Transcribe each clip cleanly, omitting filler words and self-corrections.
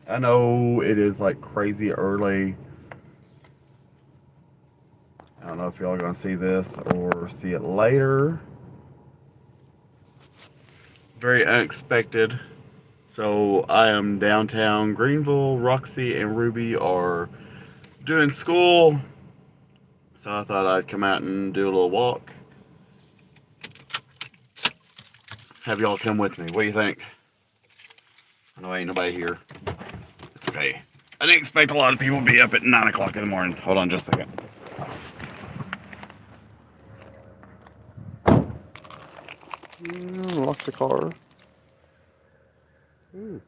I know it is like crazy early. I don't know if y'all are going to see this or see it later. Very unexpected. So I am downtown Greeneville. Roxy and Ruby are doing school. So I thought I'd come out and do a little walk. Have y'all come with me. What do you think? I know ain't nobody here. It's okay. I didn't expect a lot of people to be up at 9 o'clock in the morning. Hold on just a second. Lock the car. Ooh.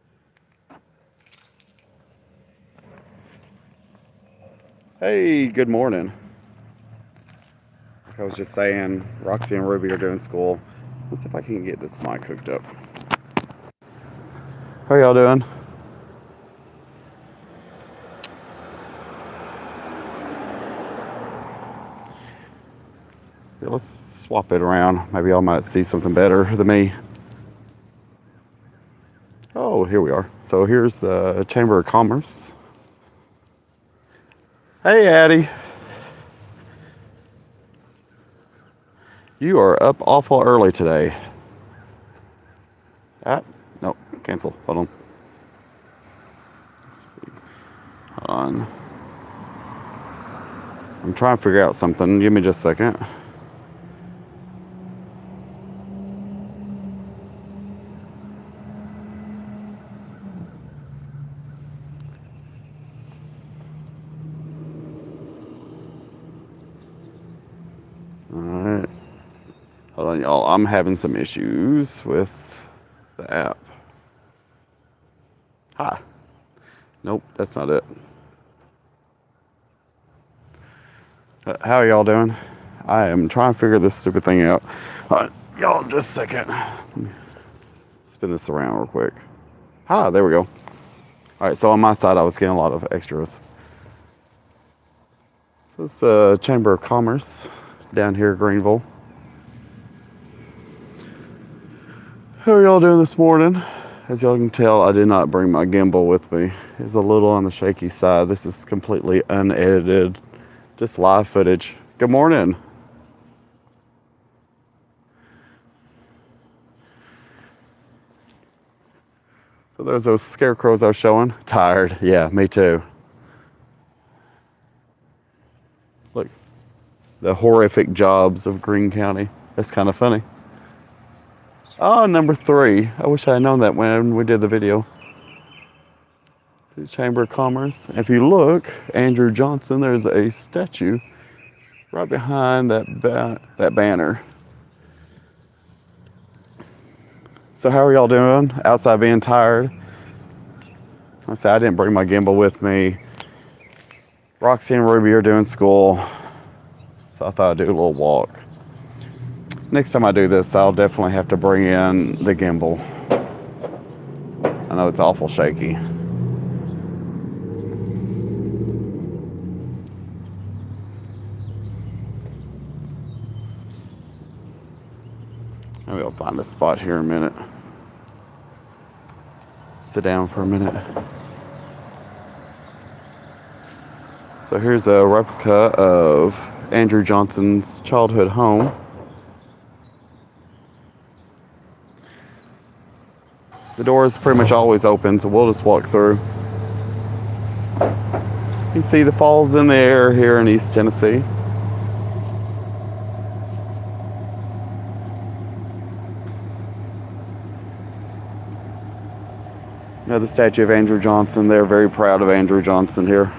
Hey, good morning. Like I was just saying, Roxy and Ruby are doing school. Let's see if I can get this mic hooked up. How y'all doing? Yeah, let's swap it around. Maybe y'all might see something better than me. Oh, here we are. So here's the Chamber of Commerce. Hey, Addie. You are up awful early today. No, cancel. Hold on. Let's see. Hold on. I'm trying to figure out something. Give me just a second. Alright. Hold on, y'all. I'm having some issues with the app. Hi. Nope, that's not it. How are y'all doing? I am trying to figure this stupid thing out. Y'all, just a second. Let me spin this around real quick. There we go. Alright, so on my side, I was getting a lot of extras. So it's the Chamber of Commerce down here at Greeneville. How are y'all doing this morning? As y'all can tell, I did not bring my gimbal with me. It's a little on the shaky side. This is completely unedited, just live footage. Good morning. So there's those scarecrows I was showing. Tired. Yeah, me too. Look, the horrific jobs of Greene County. That's kind of funny. Oh, number 3. I wish I had known that when we did the video. The Chamber of Commerce. If you look, Andrew Johnson, there's a statue right behind that banner. So how are y'all doing? Outside being tired? I said I didn't bring my gimbal with me. Roxy and Ruby are doing school. So I thought I'd do a little walk. Next time I do this, I'll definitely have to bring in the gimbal. I know it's awful shaky. Maybe I'll find a spot here in a minute. Sit down for a minute. So here's a replica of Andrew Johnson's childhood home. The door is pretty much always open, so we'll just walk through. You can see the falls in the air here in East Tennessee. Another statue of Andrew Johnson. They're very proud of Andrew Johnson here.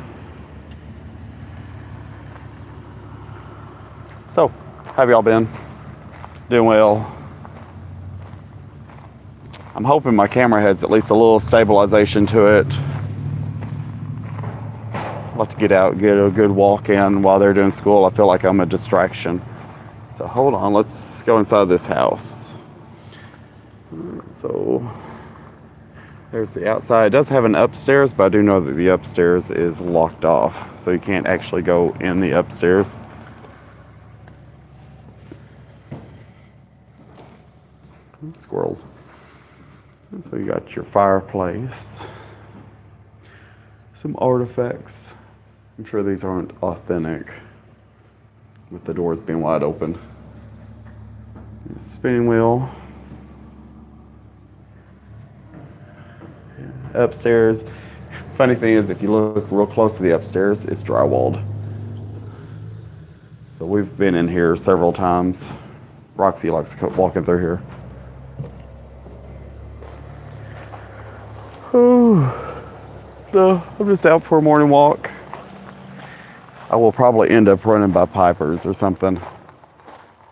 So, how have y'all been? Doing well. I'm hoping my camera has at least a little stabilization to it. I'd like to get out and get a good walk in while they're doing school. I feel like I'm a distraction. So hold on, let's go inside this house. So there's the outside. It does have an upstairs, but I do know that the upstairs is locked off. So you can't actually go in the upstairs. Squirrels. And so you got your fireplace. some artifacts. I'm sure these aren't authentic with the doors being wide open. Spinning wheel. Upstairs. Funny thing is, if you look real close to the upstairs, it's drywalled. So we've been in here several times. Roxy likes walking through here. Oh, no, I'm just out for a morning walk. I will probably end up running by Piper's or something.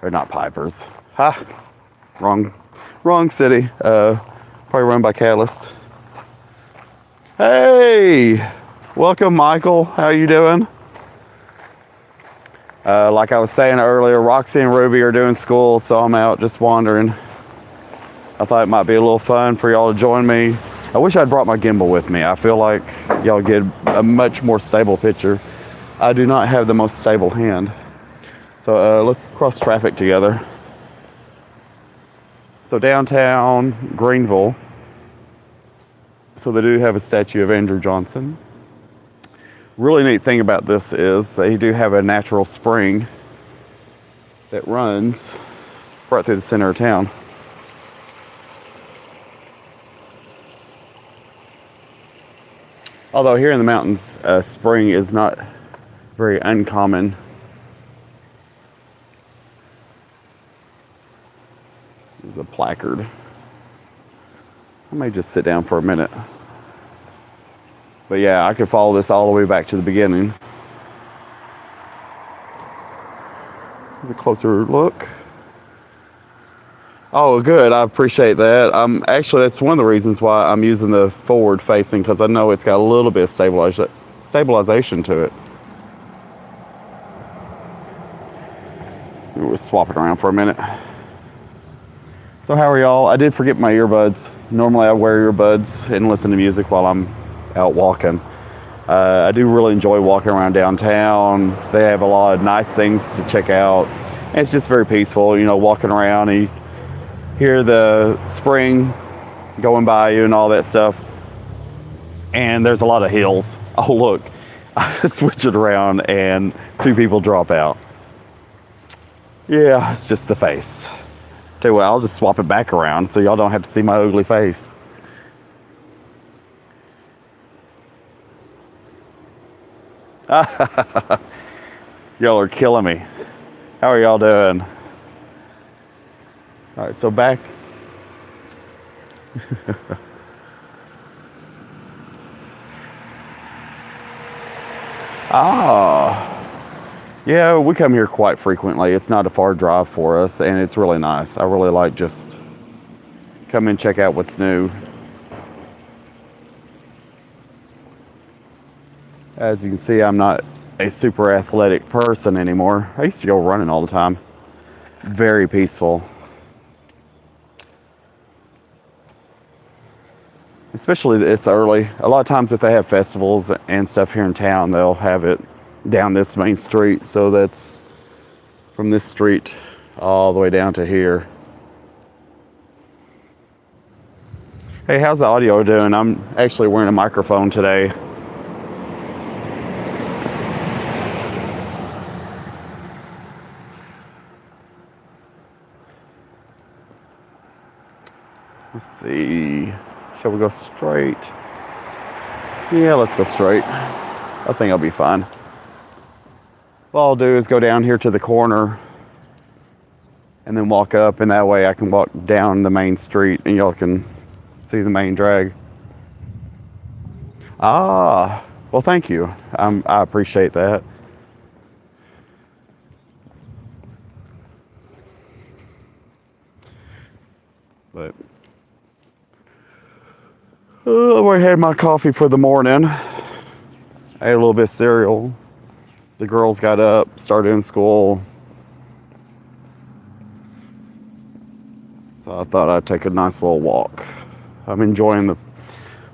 Or not Piper's. Ha! Wrong city. Probably run by Catalyst. Hey! Welcome, Michael. How you doing? Like I was saying earlier, Roxy and Ruby are doing school, so I'm out just wandering. I thought it might be a little fun for y'all to join me. I wish I'd brought my gimbal with me. I feel like y'all get a much more stable picture. I do not have the most stable hand. So let's cross traffic together. So downtown Greeneville. So they do have a statue of Andrew Johnson. Really neat thing about this is they do have a natural spring that runs right through the center of town. Although here in the mountains, spring is not very uncommon. There's a placard. I may just sit down for a minute. But yeah, I could follow this all the way back to the beginning. Here's a closer look. Oh, good. I appreciate that. Actually, that's one of the reasons why I'm using the forward facing, because I know it's got a little bit of stabilization to it. We're swapping around for a minute. So how are y'all? I did forget my earbuds. Normally I wear earbuds and listen to music while I'm out walking. I do really enjoy walking around downtown. They have a lot of nice things to check out. And it's just very peaceful, you know, walking around and you hear the spring going by you and all that stuff. And there's a lot of hills. Oh, look, I switch it around and two people drop out. Yeah, it's just the face. Tell you what, I'll just swap it back around so y'all don't have to see my ugly face. Y'all are killing me. How are y'all doing? All right, so back. Yeah, we come here quite frequently. It's not a far drive for us, and it's really nice. I really like just come and check out what's new. As you can see, I'm not a super athletic person anymore. I used to go running all the time. Very peaceful. Especially it's early. A lot of times if they have festivals and stuff here in town, they'll have it down this main street. So that's from this street all the way down to here. Hey, how's the audio doing? I'm actually wearing a microphone today. Let's see. Shall we go straight? Yeah, let's go straight. I think I'll be fine. What I'll do is go down here to the corner and then walk up, and that way I can walk down the main street and y'all can see the main drag. Ah, well, thank you. I appreciate that. But I already had my coffee for the morning. I ate a little bit of cereal. The girls got up, started in school. So I thought I'd take a nice little walk. I'm enjoying the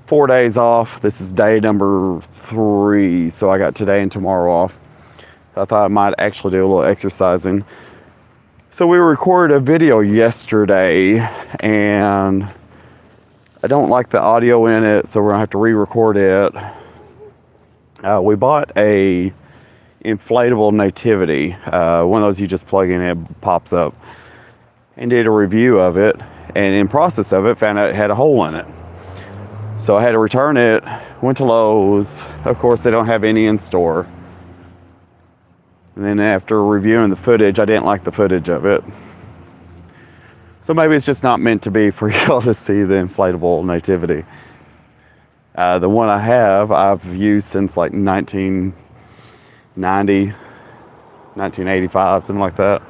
4 days off. This is day number 3, so I got today and tomorrow off. I thought I might actually do a little exercising. So we recorded a video yesterday, and I don't like the audio in it, so we're gonna have to re-record it. We bought a inflatable nativity, one of those you just plug in and it pops up, and did a review of it, and in process of it found out it had a hole in it. So I had to return it, went to Lowe's. Of course, they don't have any in store. And then after reviewing the footage, I didn't like the footage of it. So maybe it's just not meant to be for y'all to see the inflatable nativity. The one I have, I've used since like 1990, 1985, something like that.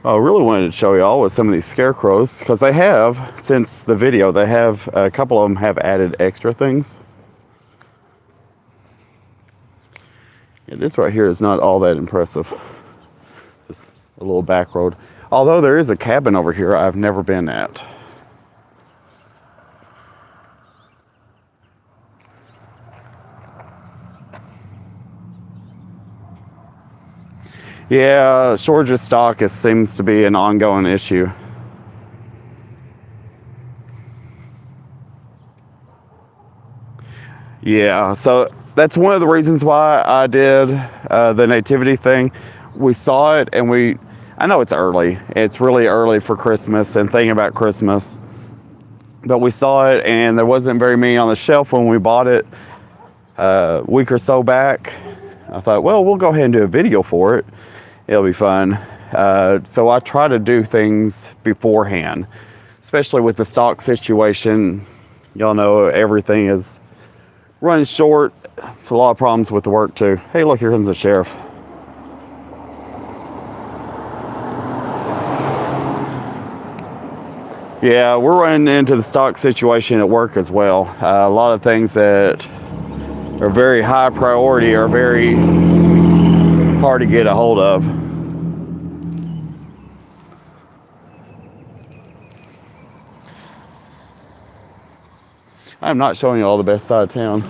I really wanted to show y'all with some of these scarecrows, because they have, since the video, they have, a couple of them have added extra things. Yeah, this right here is not all that impressive. Just a little back road. Although there is a cabin over here I've never been at. Yeah, shortage of stock seems to be an ongoing issue. Yeah, so that's one of the reasons why I did the nativity thing. We saw it and I know it's early. It's really early for Christmas and thinking about Christmas. But we saw it and there wasn't very many on the shelf when we bought it a week or so back. I thought, well, we'll go ahead and do a video for it. It'll be fun. So I try to do things beforehand, especially with the stock situation. Y'all know everything is running short. It's a lot of problems with the work too. Hey, look, here comes the sheriff. Yeah, we're running into the stock situation at work as well. A lot of things that are very high priority are very hard to get a hold of. I'm not showing you all the best side of town.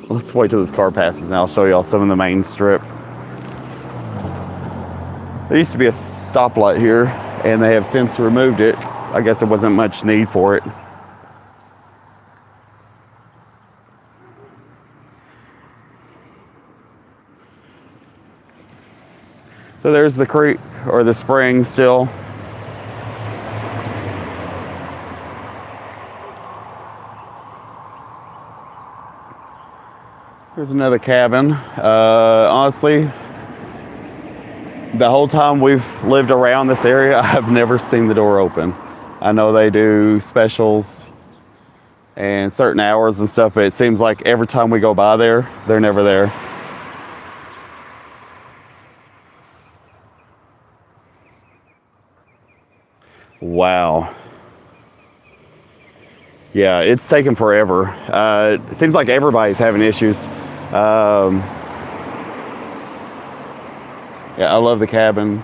Let's wait till this car passes and I'll show you all some of the main strip. There used to be a stoplight here and they have since removed it. I guess there wasn't much need for it. So there's the creek, or the spring still. There's another cabin. Honestly, the whole time we've lived around this area, I've never seen the door open. I know they do specials and certain hours and stuff, but it seems like every time we go by there, they're never there. Wow. Yeah, it's taken forever. It seems like everybody's having issues. Yeah, I love the cabin.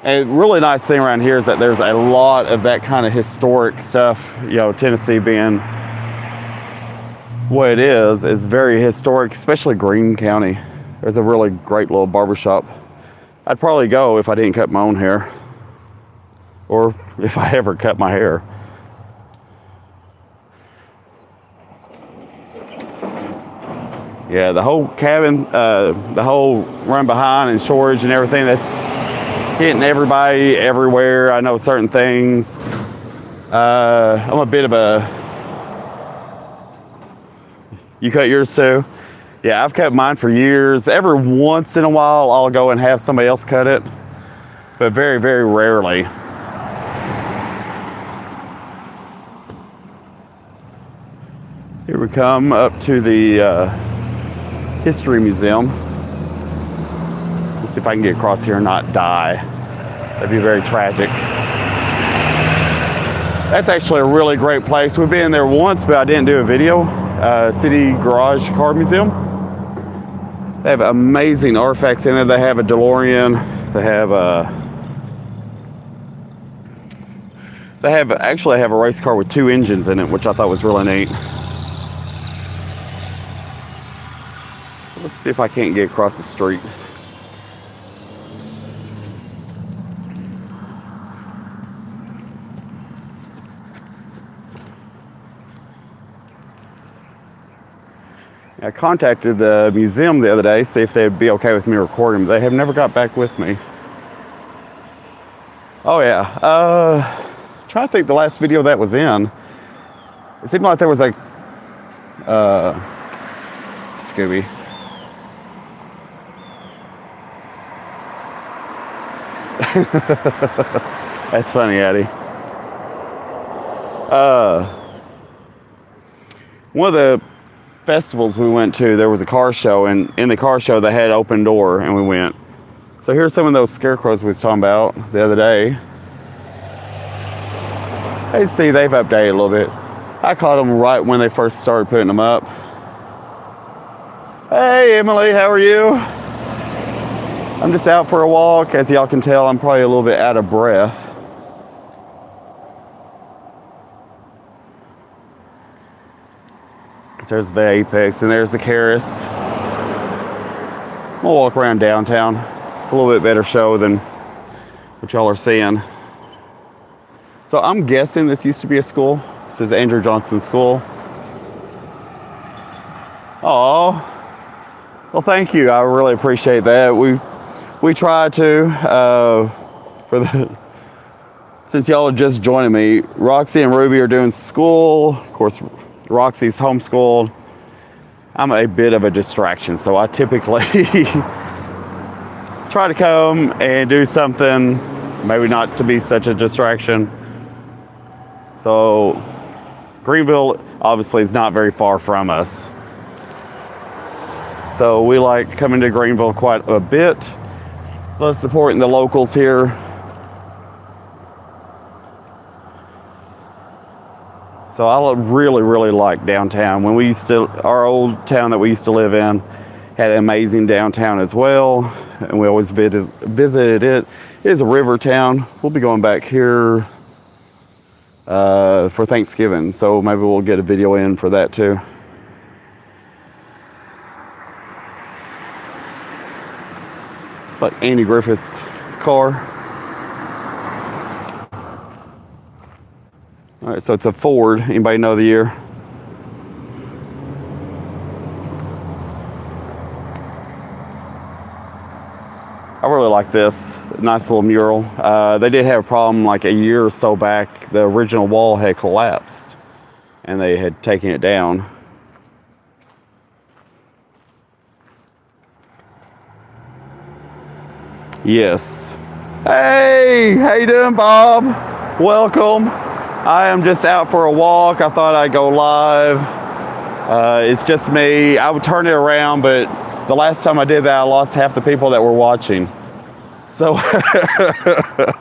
And a really nice thing around here is that there's a lot of that kind of historic stuff. You know, Tennessee being what it is very historic, especially Greene County. There's a really great little barbershop. I'd probably go if I didn't cut my own hair. Or if I ever cut my hair. Yeah, the whole cabin, the whole run behind and storage and everything, that's hitting everybody everywhere. I know certain things. I'm a bit of a... You cut yours too? Yeah, I've cut mine for years. Every once in a while, I'll go and have somebody else cut it. But very, very rarely. Here we come up to the History Museum. Let's see if I can get across here and not die. That'd be very tragic. That's actually a really great place. We've been there once, but I didn't do a video. City Garage Car Museum. They have amazing artifacts in there. They have a DeLorean. They actually have a race car with 2 engines in it, which I thought was really neat. So let's see if I can't get across the street. I contacted the museum the other day, see if they'd be okay with me recording, but they have never got back with me. Oh yeah, trying to think the last video that was in. It seemed like there was like, Scooby. That's funny, Eddie. One of the festivals we went to, there was a car show, and in the car show they had an open door, and we went. So here's some of those scarecrows we was talking about the other day. Hey, see, they've updated a little bit. I caught them right when they first started putting them up. Hey, Emily, how are you? I'm just out for a walk. As y'all can tell, I'm probably a little bit out of breath. There's the Apex, and there's the Caris. We'll walk around downtown. It's a little bit better show than what y'all are seeing. So I'm guessing this used to be a school. This is Andrew Johnson School. Oh, well, thank you. I really appreciate that. We try to, since y'all are just joining me, Roxy and Ruby are doing school. Of course, Roxy's homeschooled. I'm a bit of a distraction, so I typically try to come and do something, maybe not to be such a distraction. So Greeneville obviously is not very far from us. So we like coming to Greeneville quite a bit. Love supporting the locals here. So I really, really like downtown. When we used to, our old town that we used to live in had an amazing downtown as well. And we always visited it. It is a river town. We'll be going back here for Thanksgiving. So maybe we'll get a video in for that too. It's like Andy Griffith's car. All right, so it's a Ford. Anybody know the year? I really like this. Nice little mural. They did have a problem like a year or so back. The original wall had collapsed and they had taken it down. Yes. Hey, how you doing, Bob? Welcome. I am just out for a walk. I thought I'd go live. It's just me. I would turn it around, but the last time I did that, I lost half the people that were watching. So I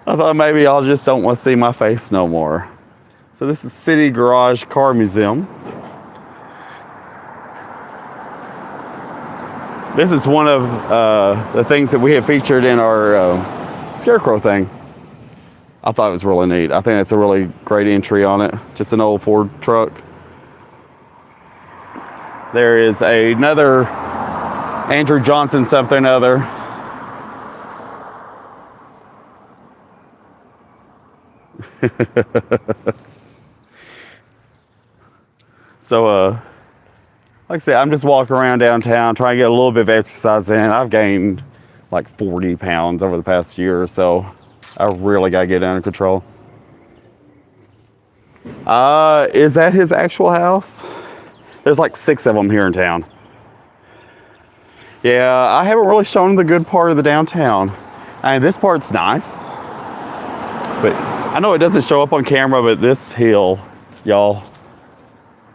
thought maybe y'all just don't want to see my face no more. So this is City Garage Car Museum. This is one of the things that we have featured in our scarecrow thing. I thought it was really neat. I think that's a really great entry on it. Just an old Ford truck. There is another Andrew Johnson something other. So, like I said, I'm just walking around downtown trying to get a little bit of exercise in. I've gained like 40 pounds over the past year or so. I really got to get under control. Is that his actual house? There's like 6 of them here in town. Yeah, I haven't really shown the good part of the downtown. And this part's nice. But I know it doesn't show up on camera, but this hill, y'all.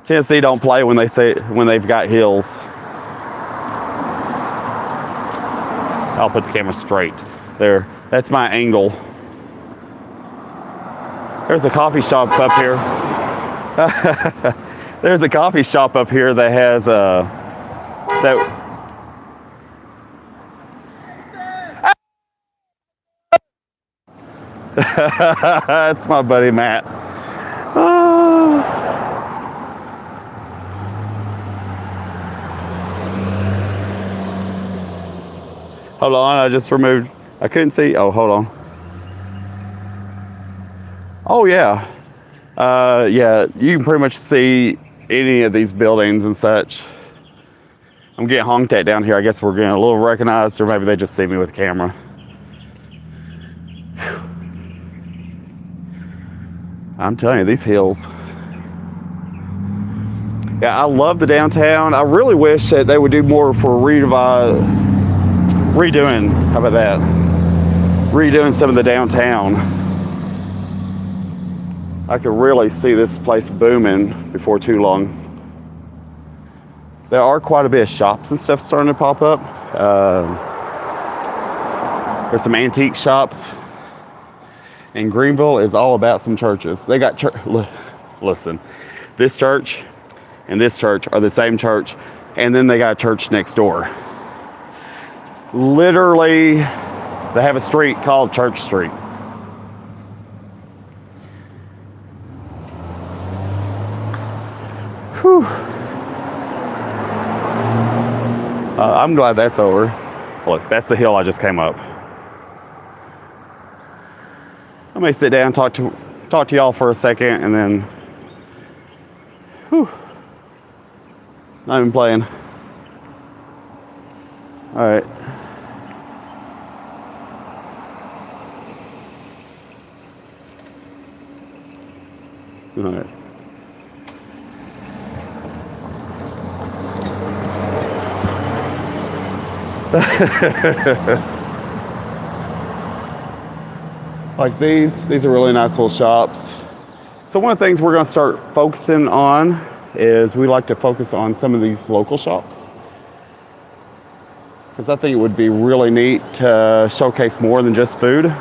Tennessee don't play when they've got hills. I'll put the camera straight there. That's my angle. There's a coffee shop up here. There's a coffee shop up here that has That's my buddy Matt. Hold on, I just removed. I couldn't see. Oh, hold on. Oh yeah, yeah. You can pretty much see any of these buildings and such. I'm getting honked at down here. I guess we're getting a little recognized, or maybe they just see me with a camera. I'm telling you, these hills. Yeah, I love the downtown. I really wish that they would do more for redoing. How about that? Redoing some of the downtown. I could really see this place booming before too long. There are quite a bit of shops and stuff starting to pop up. There's some antique shops. And Greeneville is all about some churches. They got listen, this church and this church are the same church, and then they got a church next door. Literally, they have a street called Church Street. Whew. I'm glad that's over. Look, that's the hill I just came up. I may sit down and talk to y'all for a second, and then, whew, not even playing. All right. All right. Like these are really nice little shops. So one of the things we're going to start focusing on is we like to focus on some of these local shops, because I think it would be really neat to showcase more than just food. Of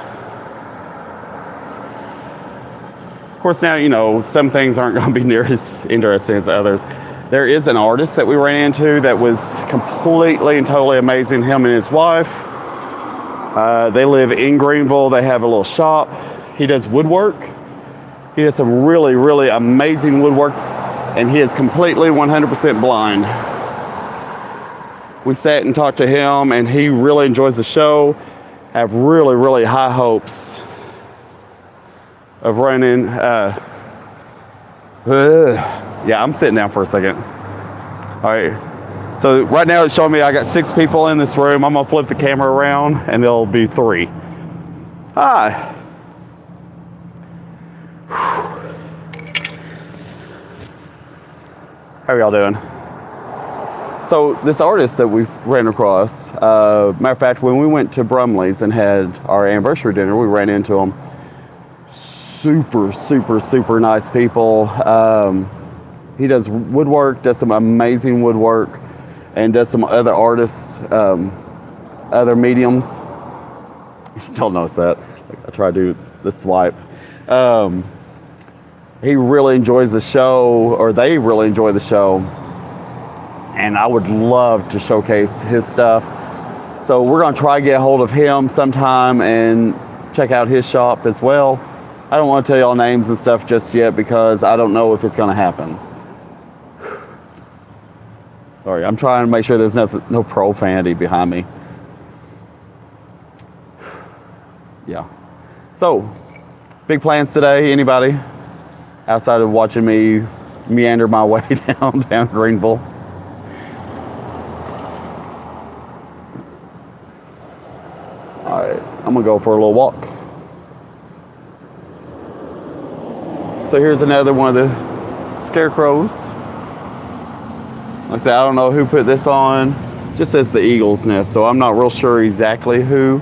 course, now, you know, some things aren't going to be near as interesting as others. There is an artist that we ran into that was completely and totally amazing, him and his wife. They live in Greeneville. They have a little shop. He does woodwork. He does some really, really amazing woodwork, and he is completely 100% blind. We sat and talked to him, and he really enjoys the show. I have really, really high hopes of running. Yeah, I'm sitting down for a second. All right. So right now it's showing me I got 6 people in this room. I'm gonna flip the camera around and there'll be 3. Hi. How are y'all doing? So this artist that we ran across, matter of fact, when we went to Brumley's and had our anniversary dinner, we ran into him. Super, super, super nice people. He does woodwork, does some amazing woodwork, and does some other artists, other mediums. Y'all notice that. I try to do the swipe. He really enjoys the show, or they really enjoy the show. And I would love to showcase his stuff. So we're gonna try to get a hold of him sometime and check out his shop as well. I don't want to tell y'all names and stuff just yet because I don't know if it's gonna happen. Sorry, I'm trying to make sure there's no profanity behind me. Yeah. So, big plans today, anybody? Outside of watching me meander my way down Greeneville. All right, I'm gonna go for a little walk. So here's another one of the scarecrows. Like I said, I don't know who put this on. It just says the Eagle's Nest, so I'm not real sure exactly who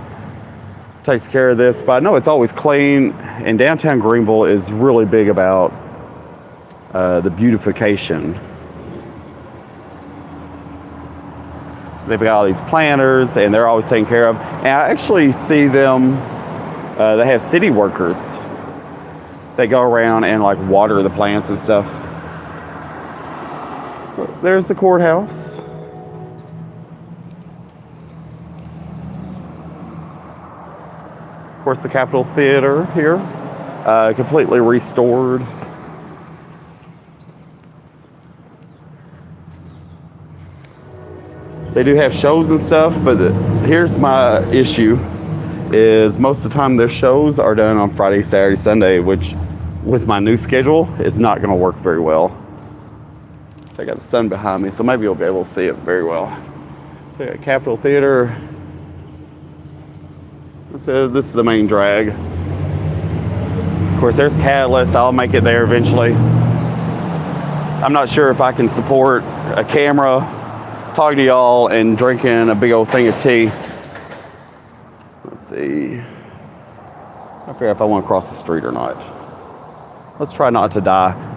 takes care of this, but I know it's always clean, and downtown Greeneville is really big about the beautification. They've got all these planters, and they're always taken care of. And I actually see them, they have city workers that go around and like water the plants and stuff. There's the courthouse. Of course, the Capitol Theater here, completely restored. They do have shows and stuff, but here's my issue, is most of the time their shows are done on Friday, Saturday, Sunday, which with my new schedule is not gonna work very well. I got the sun behind me, so maybe you'll be able to see it very well. So I got Capitol Theater. This is the main drag. Of course, there's Catalyst. I'll make it there eventually. I'm not sure if I can support a camera, talking to y'all, and drinking a big old thing of tea. Let's see. I forget if I want to cross the street or not. Let's try not to die.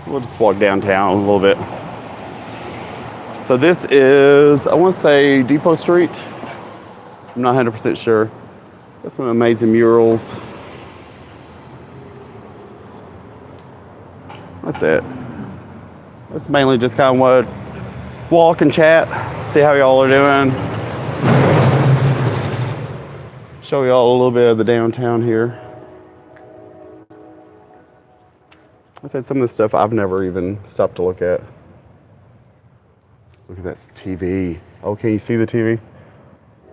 We'll just walk downtown a little bit. So this is, I want to say Depot Street. I'm not 100% sure. Got some amazing murals. That's it. That's mainly just kind of what, walk and chat, see how y'all are doing. Show y'all a little bit of the downtown here. I said some of the stuff I've never even stopped to look at. Look at that TV. Oh, can you see the TV?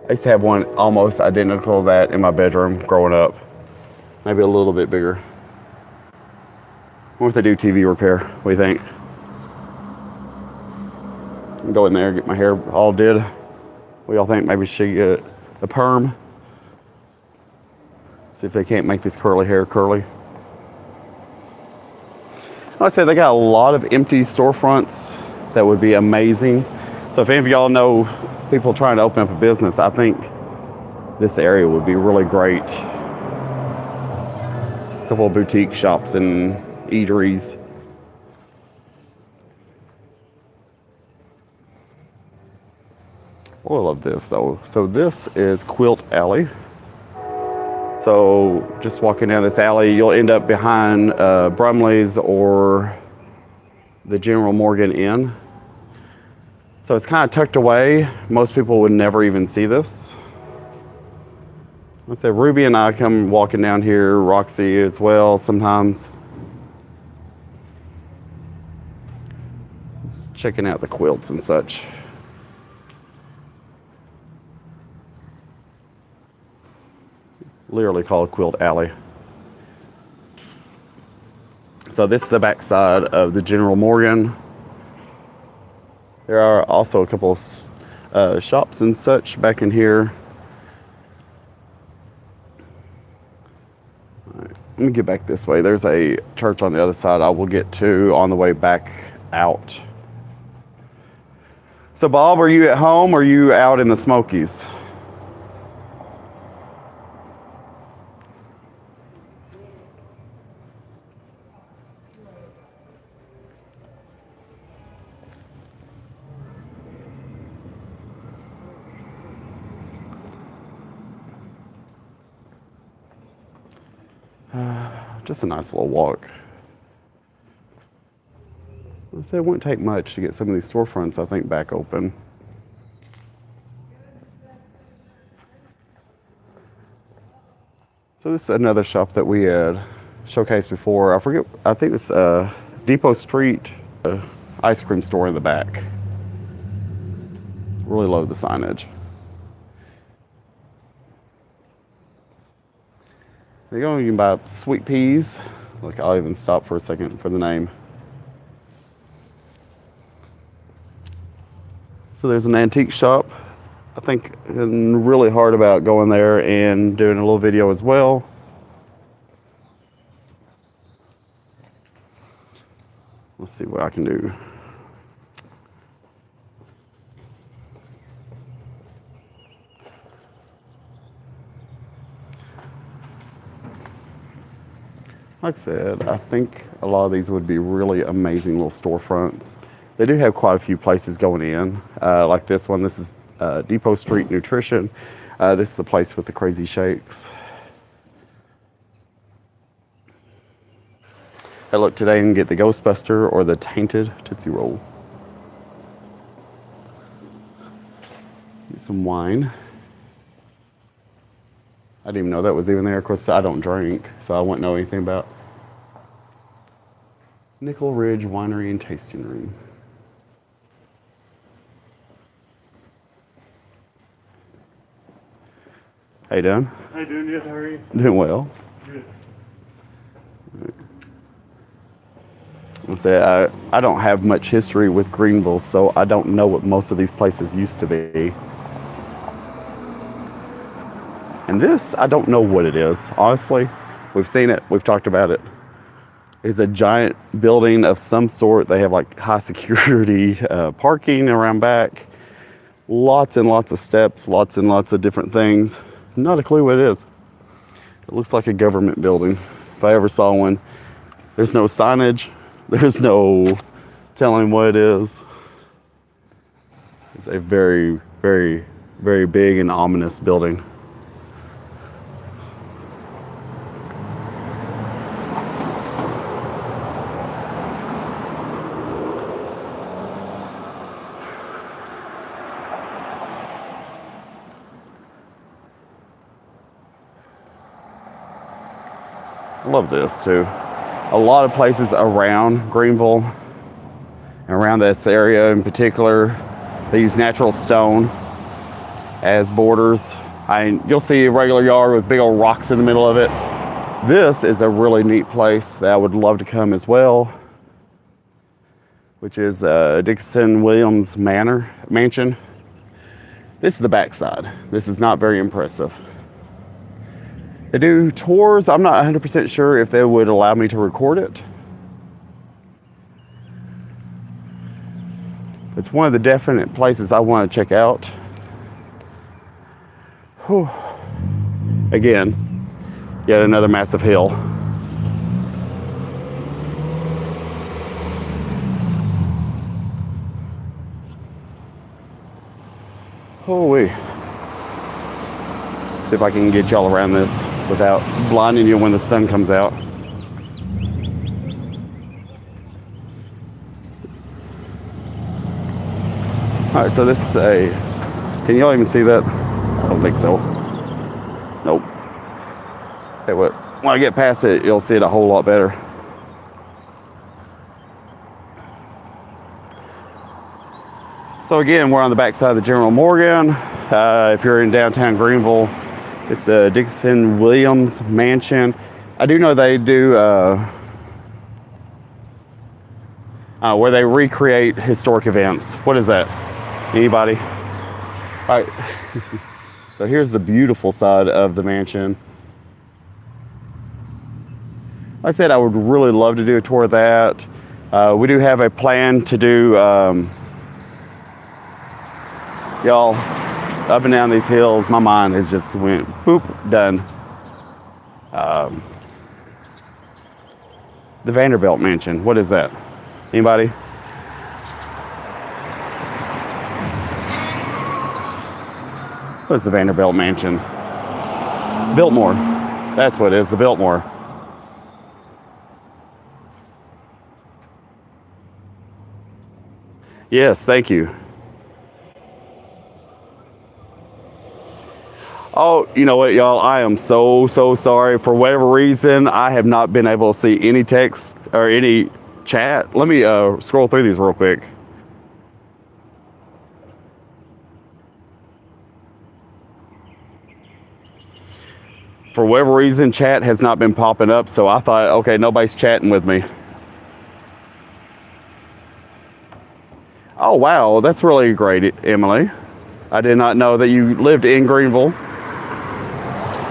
I used to have one almost identical to that in my bedroom growing up. Maybe a little bit bigger. I wonder if they do TV repair. What do you think? Go in there, get my hair all did. What y'all think? Maybe she get a perm. See if they can't make this curly hair curly. Like I said, they got a lot of empty storefronts that would be amazing. So if any of y'all know people trying to open up a business, I think this area would be really great. A couple of boutique shops and eateries. Oh, I love this though. So this is Quilt Alley. So just walking down this alley, you'll end up behind Brumley's or the General Morgan Inn. So it's kind of tucked away. Most people would never even see this. I said Ruby and I come walking down here, Roxy as well sometimes. Just checking out the quilts and such. Literally called Quilled Alley. So this is the back side of the General Morgan. There are also a couple of shops and such back in here. All right, let me get back this way. There's a church on the other side I will get to on the way back out. So Bob, are you at home or are you out in the Smokies? Just a nice little walk. I'd say it wouldn't take much to get some of these storefronts, I think, back open. So this is another shop that we had showcased before. I forget, I think it's Depot Street ice cream store in the back. Really love the signage. There you go, you can buy sweet peas. Look, I'll even stop for a second for the name. So there's an antique shop. I think I'm really hard about going there and doing a little video as well. Let's see what I can do. Like I said, I think a lot of these would be really amazing little storefronts. They do have quite a few places going in, like this one. This is Depot Street Nutrition. This is the place with the crazy shakes. I look today and get the Ghostbuster or the Tainted Tootsie Roll. Get some wine. I didn't even know that was even there. Of course, I don't drink, so I wouldn't know anything about Nickel Ridge Winery and Tasting Room. How you doing? How you doing? Good. How are you? Doing well. Good. I don't have much history with Greeneville, so I don't know what most of these places used to be. And this, I don't know what it is. Honestly, we've seen it. We've talked about it. It's a giant building of some sort. They have like high security parking around back. Lots and lots of steps, lots and lots of different things. Not a clue what it is. It looks like a government building, if I ever saw one. There's no signage. There's no telling what it is. It's a very, very, very big and ominous building. I love this too. A lot of places around Greeneville, around this area in particular, they use natural stone as borders. You'll see a regular yard with big old rocks in the middle of it. This is a really neat place that I would love to come as well, which is Dixon Williams Mansion. This is the backside. This is not very impressive. They do tours. I'm not 100% sure if they would allow me to record it. It's one of the definite places I want to check out. Whew. Again, yet another massive hill. Holy. See if I can get y'all around this without blinding you when the sun comes out. All right, so this is can y'all even see that? I don't think so. Nope. Okay, when I get past it, you'll see it a whole lot better. So again, we're on the back side of the General Morgan. If you're in downtown Greeneville, it's the Dixon Williams Mansion. I do know they do where they recreate historic events. What is that? Anybody? All right. So here's the beautiful side of the mansion. Like I said, I would really love to do a tour of that. We do have a plan to do, y'all, up and down these hills, my mind has just went boop, done. The Vanderbilt Mansion, what is that? Anybody? What's the Vanderbilt Mansion? Biltmore. That's what it is, the Biltmore. Yes, thank you. Oh, you know what, y'all? I am so sorry. For whatever reason, I have not been able to see any text or any chat. Let me scroll through these real quick. For whatever reason, chat has not been popping up, so I thought, okay, nobody's chatting with me. Oh, wow, that's really great, Emily. I did not know that you lived in Greeneville.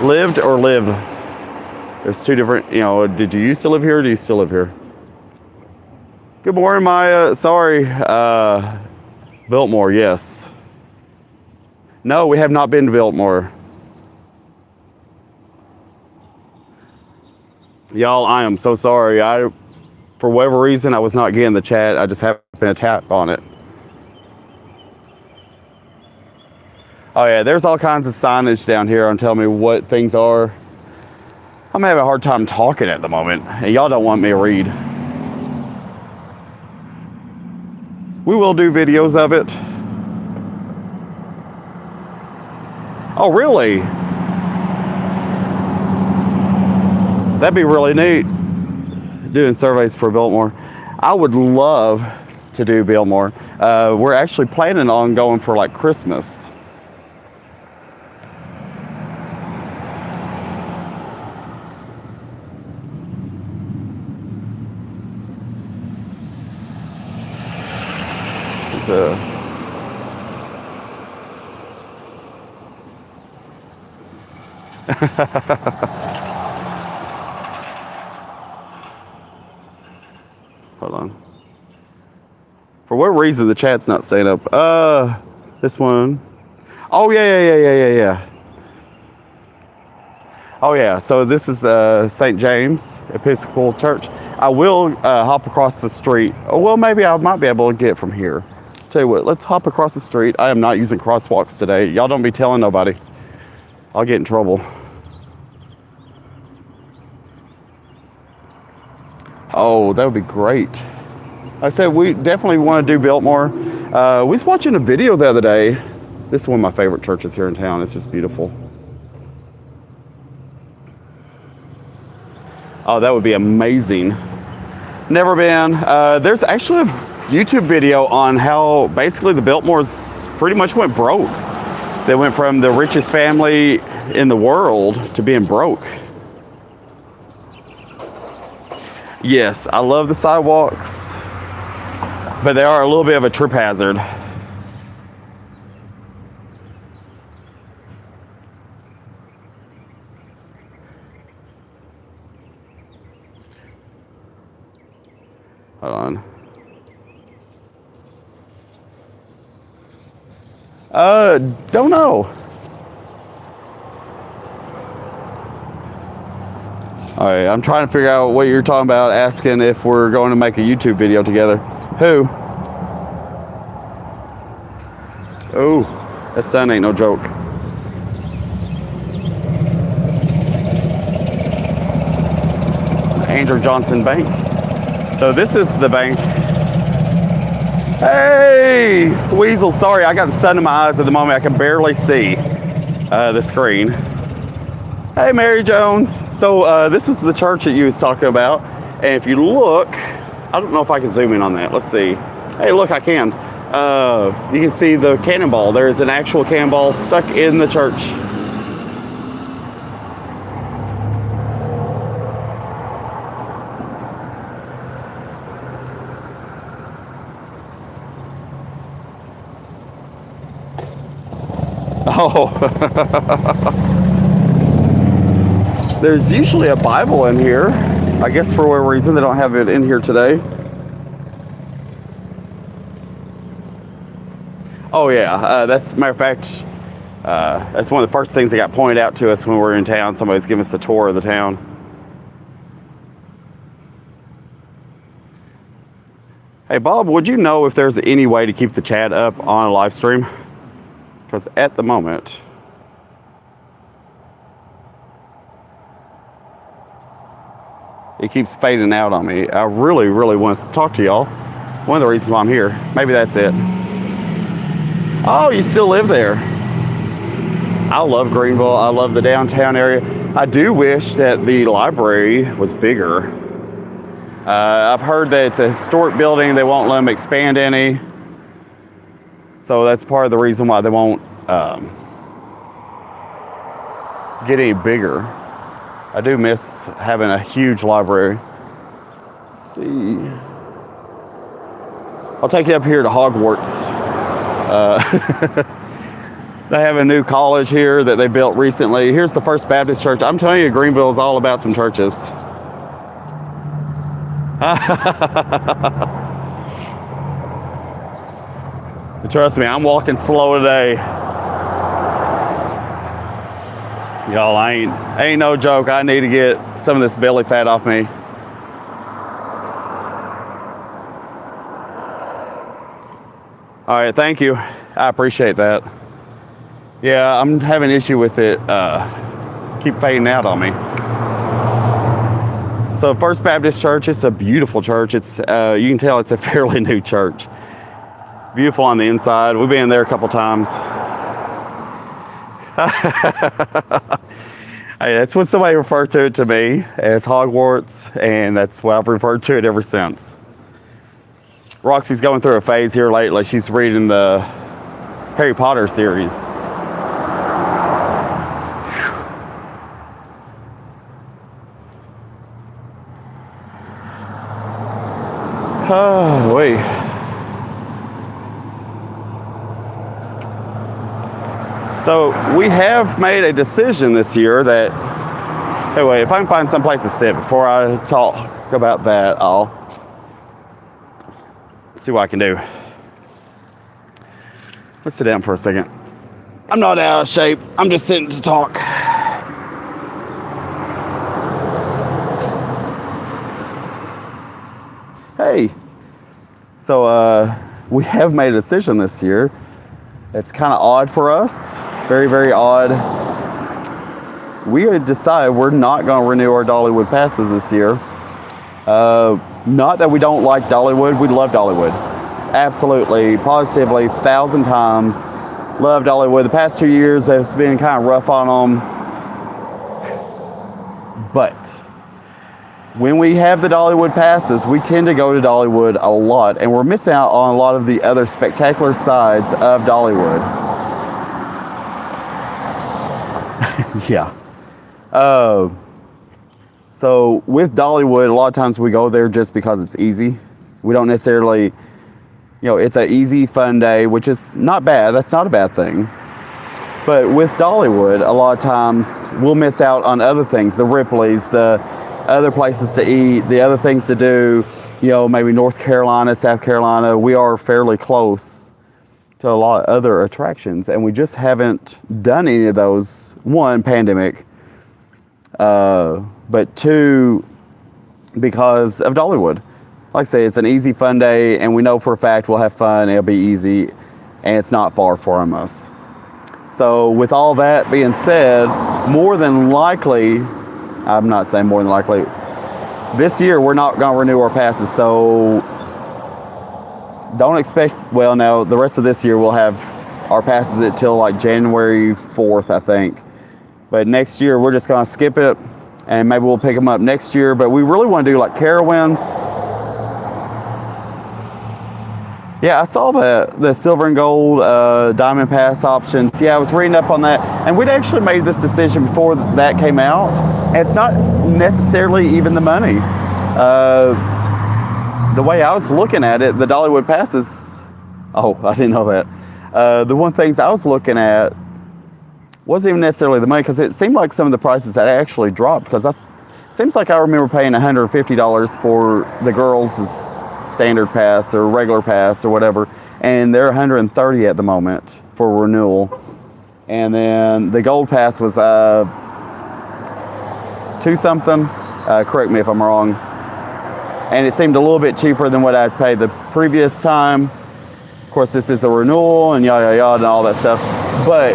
Lived or live? There's two different, did you used to live here or do you still live here? Good morning, Maya. Sorry. Biltmore, yes. No, we have not been to Biltmore. Y'all, I am so sorry. For whatever reason, I was not getting the chat. I just happened to tap on it. Oh yeah, there's all kinds of signage down here on telling me what things are. I'm having a hard time talking at the moment, and y'all don't want me to read. We will do videos of it. Oh, really? That'd be really neat, doing surveys for Biltmore. I would love to do Biltmore. We're actually planning on going for like Christmas. to... Hold on. For what reason the chat's not staying up? This one. Oh, yeah. Oh, yeah. So this is St. James Episcopal Church. I will hop across the street. Oh, well, maybe I might be able to get from here. Tell you what, let's hop across the street. I am not using crosswalks today. Y'all don't be telling nobody. I'll get in trouble. Oh, that would be great. I said we definitely want to do Biltmore. We was watching a video the other day. This is one of my favorite churches here in town. It's just beautiful. Oh, that would be amazing. Never been. There's actually a YouTube video on how basically the Biltmores pretty much went broke. They went from the richest family in the world to being broke. Yes, I love the sidewalks, but they are a little bit of a trip hazard. Hold on. Don't know. All right, I'm trying to figure out what you're talking about, asking if we're going to make a YouTube video together. Who? Oh, that sun ain't no joke. Andrew Johnson Bank. So this is the bank. Hey, Weasel, sorry, I got the sun in my eyes at the moment. I can barely see the screen. Hey, Mary Jones. So this is the church that you was talking about. And if you look, I don't know if I can zoom in on that. Let's see. Hey, look, I can. You can see the cannonball. There's an actual cannonball stuck in the church. Oh, there's usually a Bible in here. I guess for whatever reason they don't have it in here today. Oh yeah, that's matter of fact, that's one of the first things that got pointed out to us when we were in town. Somebody's giving us a tour of the town. Hey Bob, would you know if there's any way to keep the chat up on a live stream? Because at the moment, it keeps fading out on me. I really, really want to talk to y'all. One of the reasons why I'm here. Maybe that's it. Oh, you still live there. I love Greeneville. I love the downtown area. I do wish that the library was bigger. I've heard that it's a historic building. They won't let them expand any. So that's part of the reason why they won't get any bigger. I do miss having a huge library. Let's see. I'll take you up here to Hogwarts. They have a new college here that they built recently. Here's the First Baptist Church. I'm telling you, Greeneville is all about some churches. Trust me, I'm walking slow today. Y'all, ain't no joke. I need to get some of this belly fat off me. All right, thank you. I appreciate that. Yeah, I'm having an issue with it. Keep fading out on me. So First Baptist Church, it's a beautiful church. It's you can tell it's a fairly new church. Beautiful on the inside. We've been there a couple times. Hey, that's what somebody referred to it to me as Hogwarts, and that's what I've referred to it ever since. Roxy's going through a phase here lately. She's reading the Harry Potter series. Oh, wait. So we have made a decision this year that, anyway, if I can find some place to sit before I talk about that, I'll see what I can do. Let's sit down for a second. I'm not out of shape. I'm just sitting to talk. Hey. So we have made a decision this year. It's kind of odd for us. Very, very odd. We had decided we're not going to renew our Dollywood passes this year. Not that we don't like Dollywood. We love Dollywood. Absolutely, positively, 1,000 times. Love Dollywood. The past 2 years, it's been kind of rough on them. But when we have the Dollywood passes, we tend to go to Dollywood a lot, and we're missing out on a lot of the other spectacular sides of Dollywood. Yeah. So with Dollywood, a lot of times we go there just because it's easy. We don't necessarily, it's an easy, fun day, which is not bad. That's not a bad thing. But with Dollywood, a lot of times we'll miss out on other things, the Ripley's, the other places to eat, the other things to do, maybe North Carolina, South Carolina. We are fairly close to a lot of other attractions, and we just haven't done any of those. One, pandemic, but two, because of Dollywood. Like I say, it's an easy, fun day, and we know for a fact we'll have fun, it'll be easy, and it's not far from us. So with all that being said, more than likely, I'm not saying more than likely, this year we're not going to renew our passes, so don't expect, well, no, the rest of this year we'll have our passes until like January 4th, I think. But next year we're just going to skip it, and maybe we'll pick them up next year. But we really want to do like Carowinds. Yeah, I saw the silver and gold diamond pass options. Yeah, I was reading up on that, and we'd actually made this decision before that came out. And it's not necessarily even the money. The way I was looking at it, the Dollywood passes. Oh, I didn't know that. The one things I was looking at wasn't even necessarily the money, because it seemed like some of the prices had actually dropped. Because it seems like I remember paying $150 for the girls' standard pass or regular pass or whatever, and they're $130 at the moment for renewal. And then the gold pass was $2 something. Correct me if I'm wrong. And it seemed a little bit cheaper than what I'd paid the previous time. Of course, this is a renewal and yada yada and all that stuff. But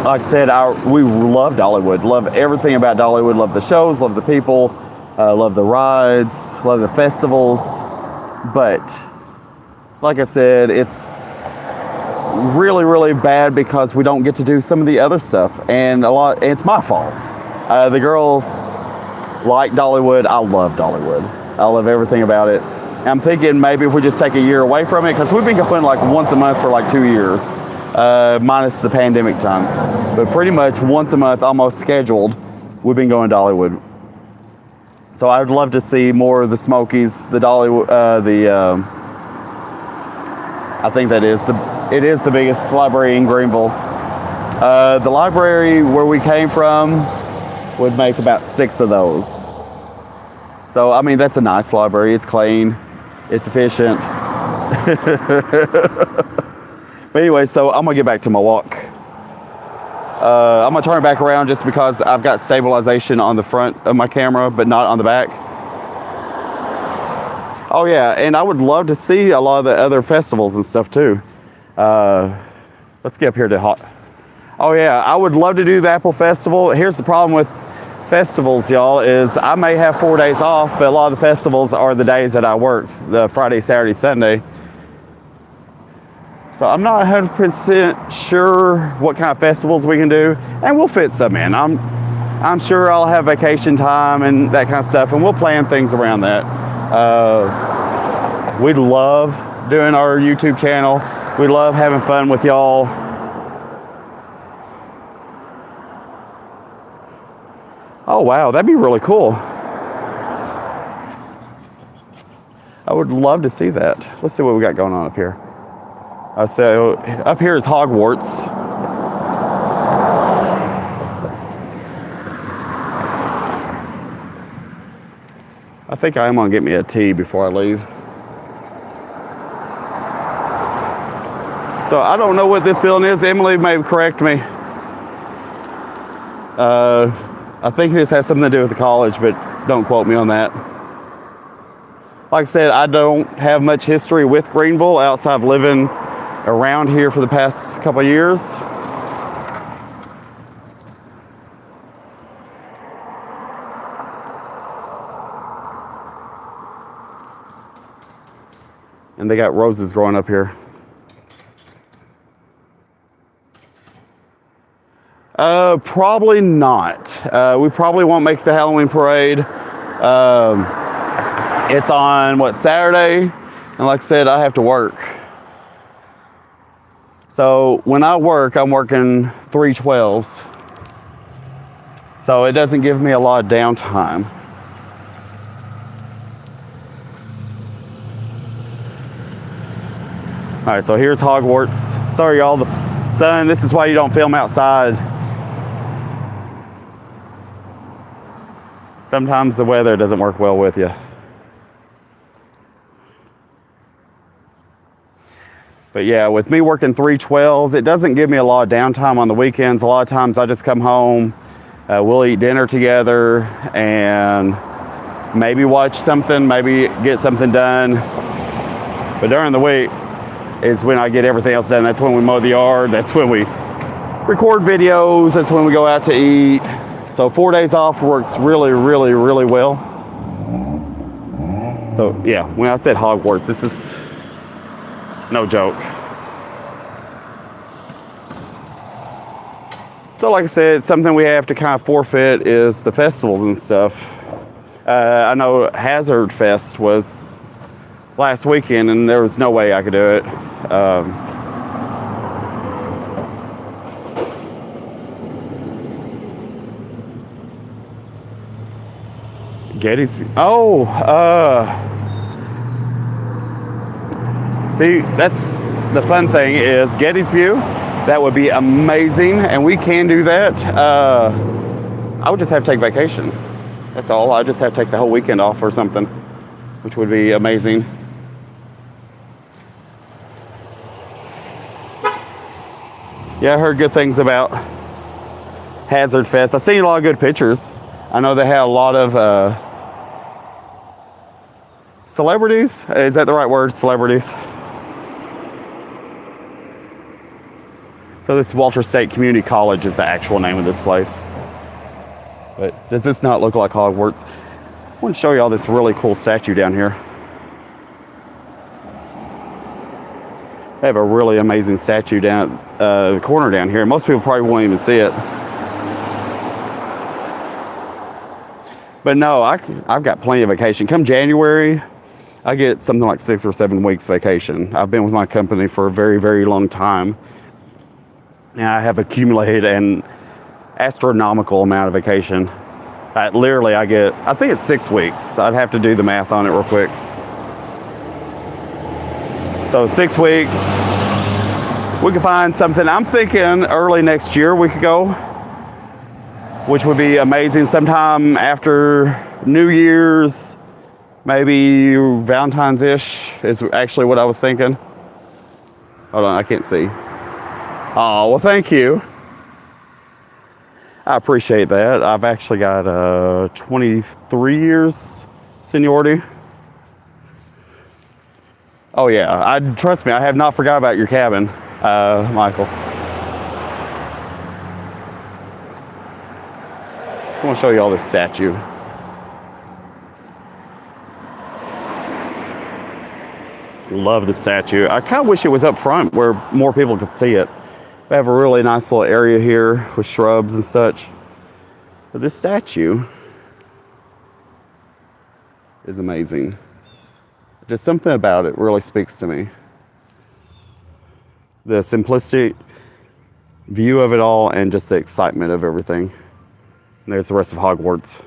like I said, we love Dollywood. Love everything about Dollywood. Love the shows. Love the people. Love the rides, love the festivals, but like I said, it's really, really bad because we don't get to do some of the other stuff, and it's my fault. The girls like Dollywood. I love Dollywood. I love everything about it. I'm thinking maybe if we just take a year away from it, because we've been going like once a month for like 2 years, minus the pandemic time, but pretty much once a month, almost scheduled, we've been going to Dollywood. So I would love to see more of the Smokies, the Dollywood, I think it is the biggest library in Greeneville. The library where we came from would make about 6 of those. So, I mean, that's a nice library. It's clean, it's efficient. But anyway, so I'm gonna get back to my walk. I'm gonna turn it back around just because I've got stabilization on the front of my camera, but not on the back. Oh yeah, and I would love to see a lot of the other festivals and stuff too. Let's get up here to hot. Oh yeah, I would love to do the Apple Festival. Here's the problem with festivals, y'all, is I may have 4 days off, but a lot of the festivals are the days that I work, the Friday, Saturday, Sunday. So I'm not 100% sure what kind of festivals we can do, and we'll fit some in. I'm sure I'll have vacation time and that kind of stuff, and we'll plan things around that. We love doing our YouTube channel. We love having fun with y'all. Oh wow, that'd be really cool. I would love to see that. Let's see what we got going on up here. So up here is Hogwarts. I think I am gonna get me a tea before I leave. So I don't know what this building is. Emily may correct me. I think this has something to do with the college, but don't quote me on that. Like I said, I don't have much history with Greeneville outside of living around here for the past couple of years. And they got roses growing up here. Probably not. We probably won't make the Halloween parade. It's on, Saturday? And like I said, I have to work. So when I work, I'm working 3/12s. So it doesn't give me a lot of downtime. All right, so here's Hogwarts. Sorry, y'all, the sun, this is why you don't film outside. Sometimes the weather doesn't work well with you. But yeah, with me working 3/12s, it doesn't give me a lot of downtime on the weekends. A lot of times I just come home, we'll eat dinner together and maybe watch something, maybe get something done. But during the week is when I get everything else done. That's when we mow the yard. That's when we record videos. That's when we go out to eat. So 4 days off works really, really, really well. So yeah, when I said Hogwarts, this is no joke. So like I said, something we have to kind of forfeit is the festivals and stuff. I know Hazard Fest was last weekend and there was no way I could do it. Gettysburg. Oh, see, that's the fun thing is Gettysburg. That would be amazing, and we can do that. I would just have to take vacation. That's all. I just have to take the whole weekend off or something, which would be amazing. Yeah, I heard good things about Hazard Fest. I've seen a lot of good pictures. I know they had a lot of celebrities. Is that the right word? Celebrities. So this Walter State Community College is the actual name of this place. But does this not look like Hogwarts? I want to show you all this really cool statue down here. They have a really amazing statue down the corner down here. Most people probably won't even see it. But no, I've got plenty of vacation. Come January, I get something like 6 or 7 weeks vacation. I've been with my company for a very, very long time. And I have accumulated an astronomical amount of vacation. Literally, I think it's 6 weeks. I'd have to do the math on it real quick. So 6 weeks, we could find something. I'm thinking early next year we could go, which would be amazing. Sometime after New Year's, maybe Valentine's-ish is actually what I was thinking. Hold on, I can't see. Oh, well, thank you. I appreciate that. I've actually got 23 years seniority. Oh yeah, trust me, I have not forgot about your cabin, Michael. I want to show you all this statue. Love the statue. I kind of wish it was up front where more people could see it. They have a really nice little area here with shrubs and such. But this statue is amazing. Just something about it really speaks to me. The simplistic view of it all and just the excitement of everything. And there's the rest of Hogwarts.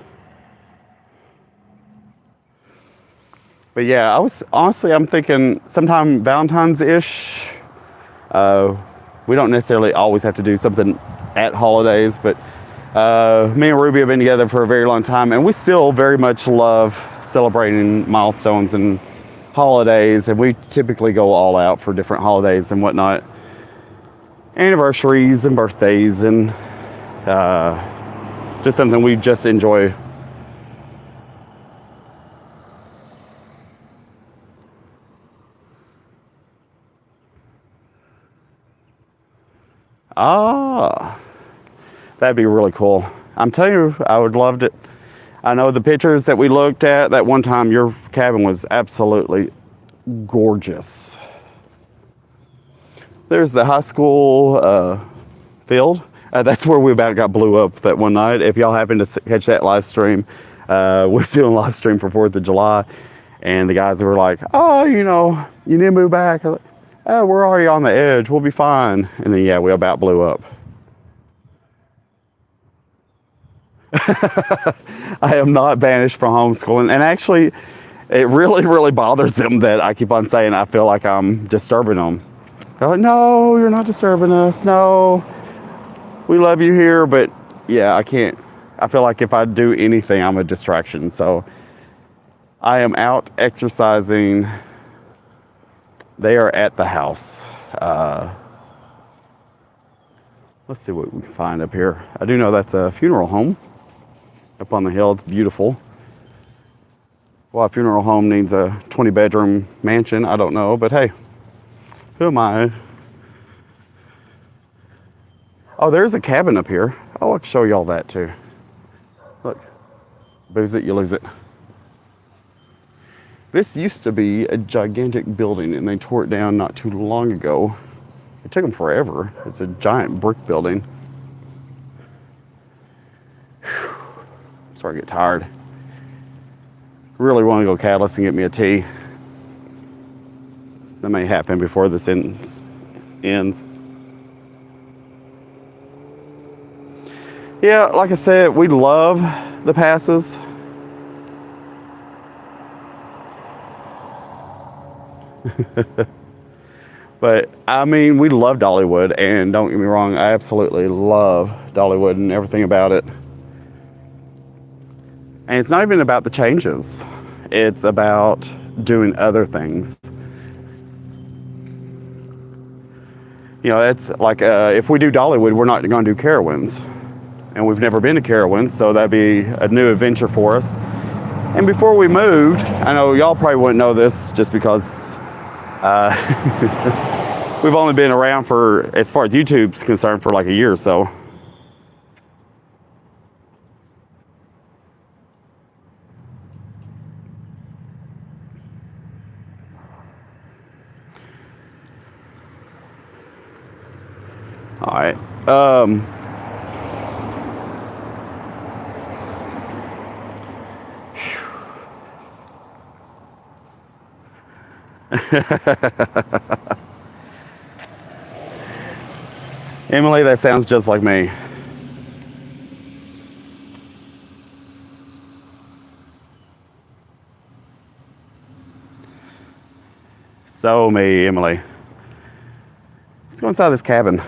But yeah, I'm thinking sometime Valentine's-ish. We don't necessarily always have to do something at holidays, but Me and Ruby have been together for a very long time, and we still very much love celebrating milestones and holidays, and we typically go all out for different holidays and whatnot. Anniversaries and birthdays, and just something we just enjoy. Ah, that'd be really cool. I'm telling you, I would love it. I know the pictures that we looked at that one time, your cabin was absolutely gorgeous. There's the high school field. That's where we about got blew up that one night. If y'all happen to catch that live stream, we're still on live stream for 4th of July. And the guys were like, oh, you know, you need to move back. I was like, oh, we're already on the edge. We'll be fine. And then, yeah, we about blew up. I am not banished from homeschooling. And actually, it really, really bothers them that I keep on saying I feel like I'm disturbing them. They're like, no, you're not disturbing us. No, we love you here. But yeah, I can't. I feel like if I do anything, I'm a distraction. So I am out exercising. They are at the house. Let's see what we can find up here. I do know that's a funeral home up on the hill. It's beautiful. Well, a funeral home needs a 20-bedroom mansion. I don't know, but hey, who am I? Oh, there's a cabin up here. Oh, I can show y'all that too. Look, lose it, you lose it. This used to be a gigantic building, and they tore it down not too long ago. It took them forever. It's a giant brick building. Whew. Sorry, I get tired. Really want to go Catalyst and get me a tea. That may happen before this ends. Yeah, like I said, we love the passes. But I mean, we love Dollywood, and don't get me wrong, I absolutely love Dollywood and everything about it. And it's not even about the changes, it's about doing other things. You know, it's like if we do Dollywood, we're not going to do Carowinds, and we've never been to Carowinds, so that'd be a new adventure for us. And before we moved, I know y'all probably wouldn't know this just because we've only been around for, as far as YouTube's concerned, for like a year or so. All right. Emily, that sounds just like me. So me, Emily. Let's go inside this cabin.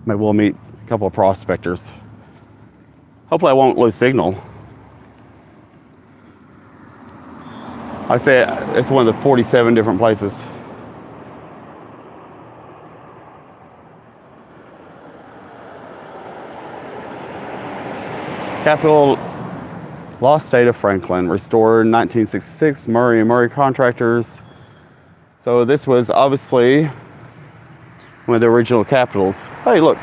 Maybe we'll meet a couple of prospectors. Hopefully I won't lose signal. I said it's one of the 47 different places. Capital Lost State of Franklin, restored 1966, Murray and Murray contractors. So this was obviously one of the original capitals. Hey, look,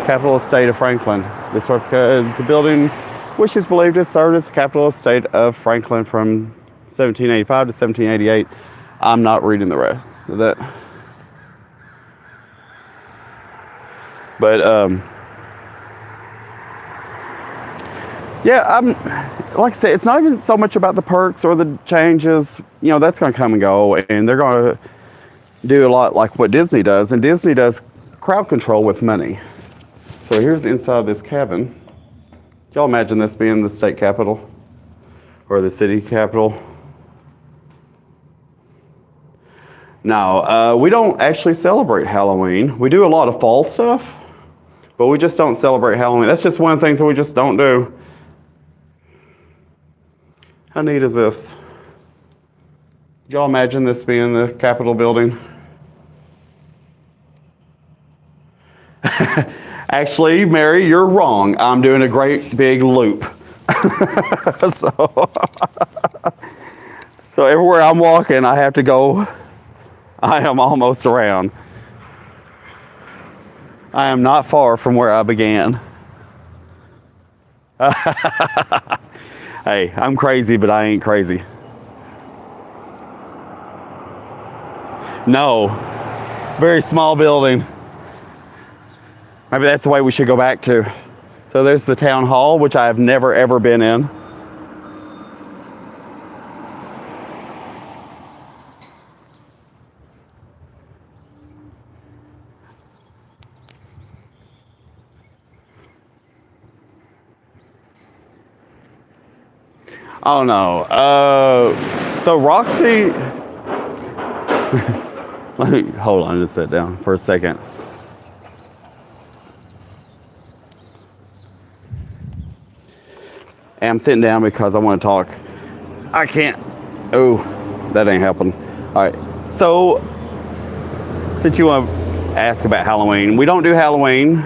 Capital Estate of Franklin. This is the building which is believed to serve as the capital estate of Franklin from 1785 to 1788. I'm not reading the rest of that. But yeah, like I said, it's not even so much about the perks or the changes. You know, that's going to come and go, and they're going to do a lot like what Disney does, and Disney does crowd control with money. So here's inside this cabin. Y'all imagine this being the state capitol or the city capitol? Now, we don't actually celebrate Halloween. We do a lot of fall stuff, But we just don't celebrate Halloween. That's just one of the things that we just don't do. How neat is this? Y'all imagine this being the Capitol building? Actually, Mary, you're wrong. I'm doing a great big loop. So everywhere I'm walking, I have to go. I am almost around. I am not far from where I began. Hey, I'm crazy, but I ain't crazy. No, very small building. Maybe that's the way we should go back to. So there's the town hall, which I have never ever been in. Oh no. So Roxy, let me hold on, just sit down for a second. And I'm sitting down because I want to talk. I can't. Oh, that ain't helping. All right. So, since you want to ask about Halloween, we don't do Halloween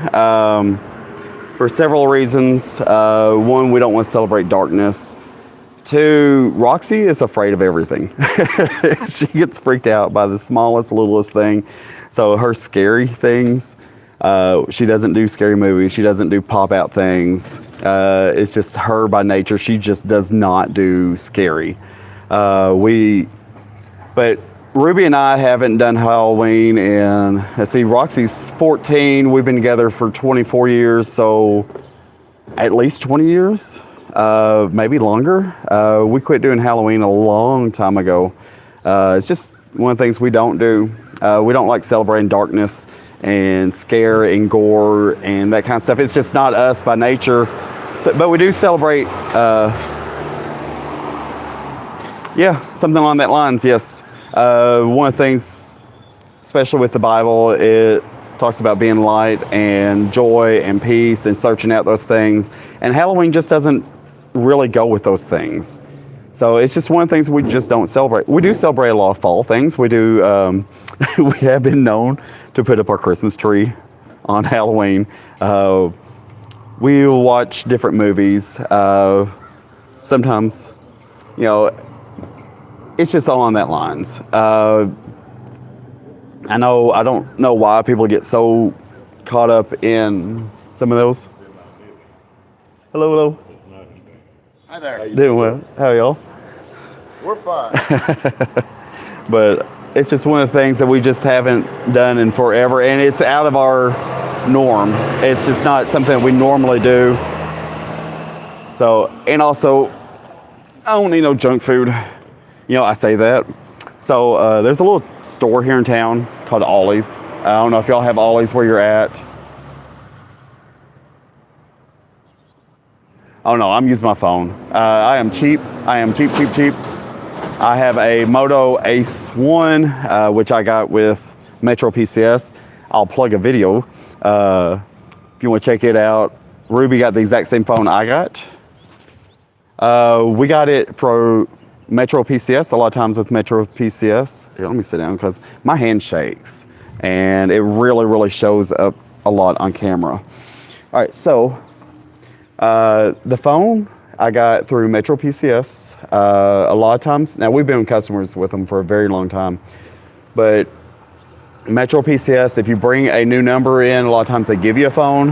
for several reasons. One, we don't want to celebrate darkness. Two, Roxy is afraid of everything. She gets freaked out by the smallest, littlest thing. So her scary things, she doesn't do scary movies. She doesn't do pop-out things. It's just her by nature. She just does not do scary. But Ruby and I haven't done Halloween in, let's see, Roxy's 14. We've been together for 24 years, so at least 20 years. Maybe longer. We quit doing Halloween a long time ago. It's just one of the things we don't do. We don't like celebrating darkness and scare and gore and that kind of stuff. It's just not us by nature. So, but we do celebrate, something along that lines, yes. One of the things, especially with the Bible, it talks about being light and joy and peace and searching out those things. And Halloween just doesn't really go with those things. So it's just one of the things we just don't celebrate. We do celebrate a lot of fall things. We do, we have been known to put up our Christmas tree on Halloween. We will watch different movies. Sometimes, it's just all on that lines. I don't know why people get so caught up in some of those. Hello. Hi there. Doing well. How are y'all? We're fine. But it's just one of the things that we just haven't done in forever, and it's out of our norm. It's just not something we normally do. So, and also, I don't need no junk food. I say that. So there's a little store here in town called Ollie's. I don't know if y'all have Ollie's where you're at. Oh no, I'm using my phone. I am cheap. I am cheap. I have a Moto Ace 1, which I got with Metro PCS. I'll plug a video if you want to check it out. Ruby got the exact same phone I got. We got it for Metro PCS. A lot of times with Metro PCS, here, let me sit down because my hand shakes and it really shows up a lot on camera. All right, so the phone I got through Metro PCS. A lot of times, now we've been customers with them for a very long time, but Metro PCS, if you bring a new number in, a lot of times they give you a phone.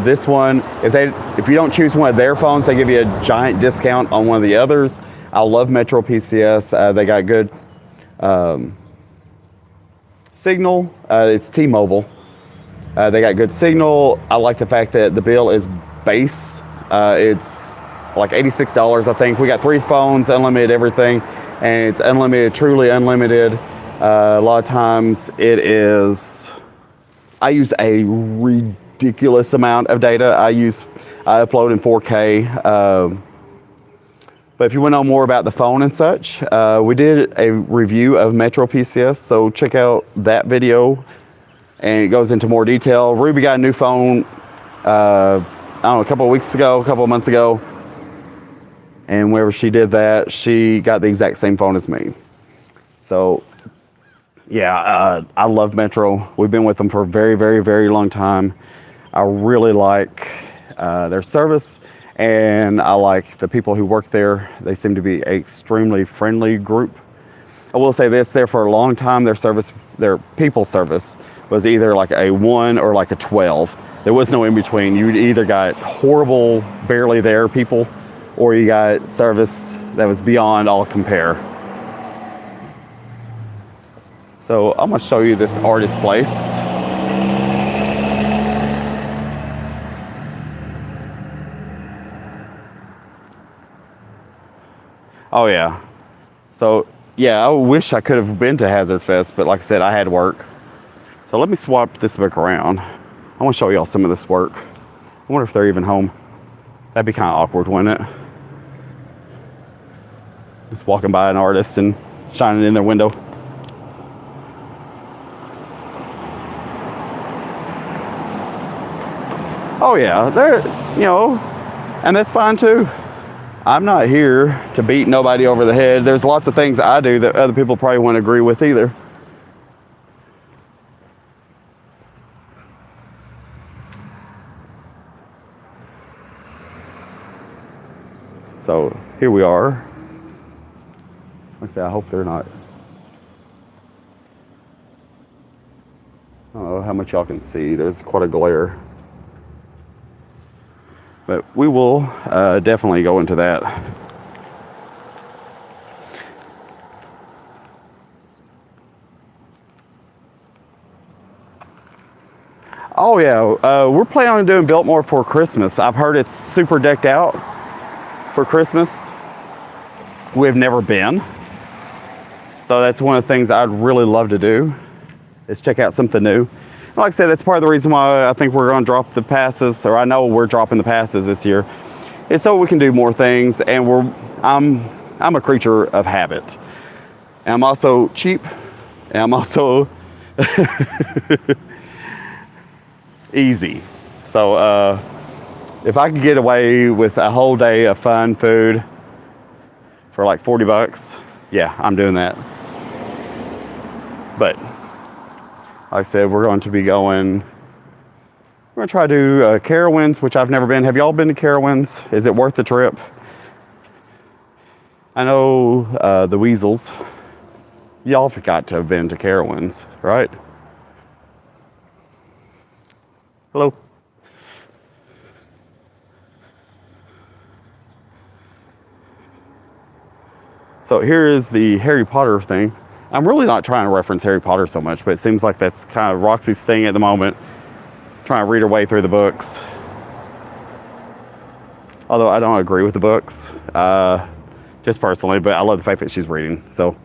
This one, if you don't choose one of their phones, they give you a giant discount on one of the others. I love Metro PCS. They got good signal. It's T-Mobile. They got good signal. I like the fact that the bill is base. It's like $86, I think. We got 3 phones, unlimited everything, and it's unlimited, truly unlimited. A lot of times I use a ridiculous amount of data. I upload in 4K. But if you want to know more about the phone and such, we did a review of Metro PCS, so check out that video, and it goes into more detail. Ruby got a new phone I don't know, a couple of months ago. And whenever she did that, she got the exact same phone as me. So, yeah, I love Metro. We've been with them for a very, very, very long time. I really like their service, and I like the people who work there. They seem to be an extremely friendly group. I will say this, there for a long time, their people service was either like a 1 or like a 12. There was no in between. You either got horrible, barely there people, or you got service that was beyond all compare. So I'm gonna show you this artist place. Oh yeah. So yeah, I wish I could have been to Hazard Fest, but like I said, I had work. So let me swap this book around. I want to show y'all some of this work. I wonder if they're even home. That'd be kind of awkward, wouldn't it? Just walking by an artist and shining in their window. Oh yeah, they're, and that's fine too. I'm not here to beat nobody over the head. There's lots of things I do that other people probably won't agree with either. So here we are. Like I say, I hope they're not. I don't know how much y'all can see. There's quite a glare. But we will definitely go into that. Oh yeah, we're planning on doing Biltmore for Christmas. I've heard it's super decked out for Christmas. We've never been. So that's one of the things I'd really love to do, is check out something new. Like I said, that's part of the reason why I think we're going to drop the passes, or I know we're dropping the passes this year, is so we can do more things. And I'm a creature of habit. And I'm also cheap, and I'm also easy. So if I could get away with a whole day of fun food for like $40, yeah, I'm doing that. But like I said, we're going to try to do Carowinds, which I've never been. Have y'all been to Carowinds? Is it worth the trip? I know the Weasels. Y'all forgot to have been to Carowinds, right? Hello. So here is the Harry Potter thing. I'm really not trying to reference Harry Potter so much, but it seems like that's kind of Roxy's thing at the moment, trying to read her way through the books. Although I don't agree with the books, just personally, but I love the fact that she's reading. So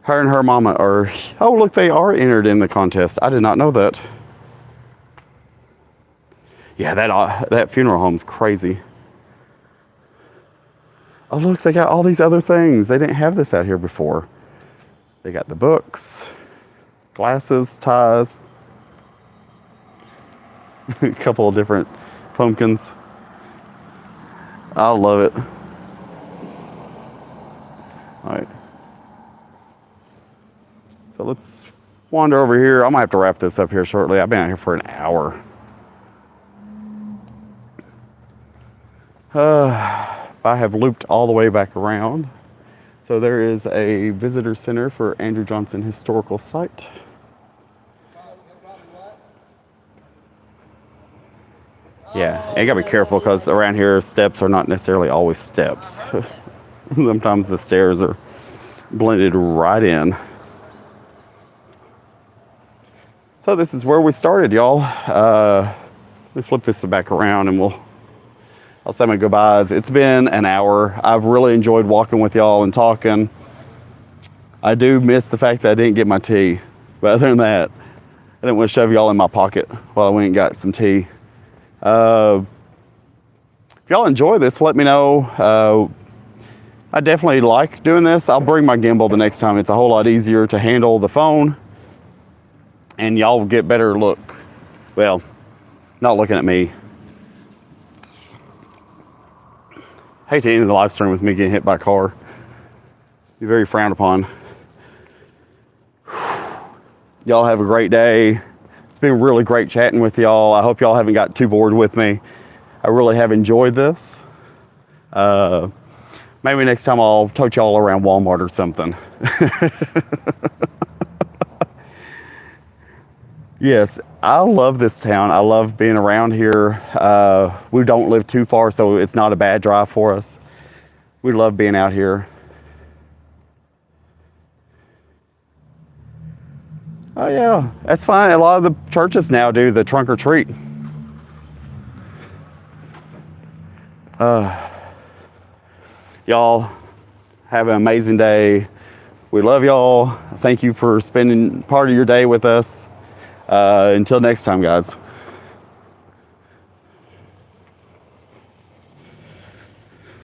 her and her mama are, oh look, they are entered in the contest. I did not know that. Yeah, that funeral home's crazy. Oh look, they got all these other things. They didn't have this out here before. They got the books, glasses, ties, a couple of different pumpkins. I love it. All right. So let's wander over here. I might have to wrap this up here shortly. I've been out here for an hour. I have looped all the way back around. So there is a visitor center for Andrew Johnson Historical Site. Yeah, and you gotta be careful because around here steps are not necessarily always steps. Sometimes the stairs are blended right in. So this is where we started, y'all. Let me flip this back around and I'll say my goodbyes. It's been an hour. I've really enjoyed walking with y'all and talking. I do miss the fact that I didn't get my tea. But other than that, I didn't want to shove y'all in my pocket while I went and got some tea. If y'all enjoy this, let me know. I definitely like doing this. I'll bring my gimbal the next time. It's a whole lot easier to handle the phone. And y'all will get better look. Well, Not looking at me. Hate to end the live stream with me getting hit by a car. Be very frowned upon. Y'all have a great day. It's been really great chatting with y'all. I hope y'all haven't got too bored with me. I really have enjoyed this. Maybe next time I'll tote y'all around Walmart or something. Yes, I love this town. I love being around here. We don't live too far, so it's not a bad drive for us. We love being out here. Oh yeah, that's fine. A lot of the churches now do the trunk or treat. Y'all have an amazing day. We love y'all. Thank you for spending part of your day with us. Until next time, guys.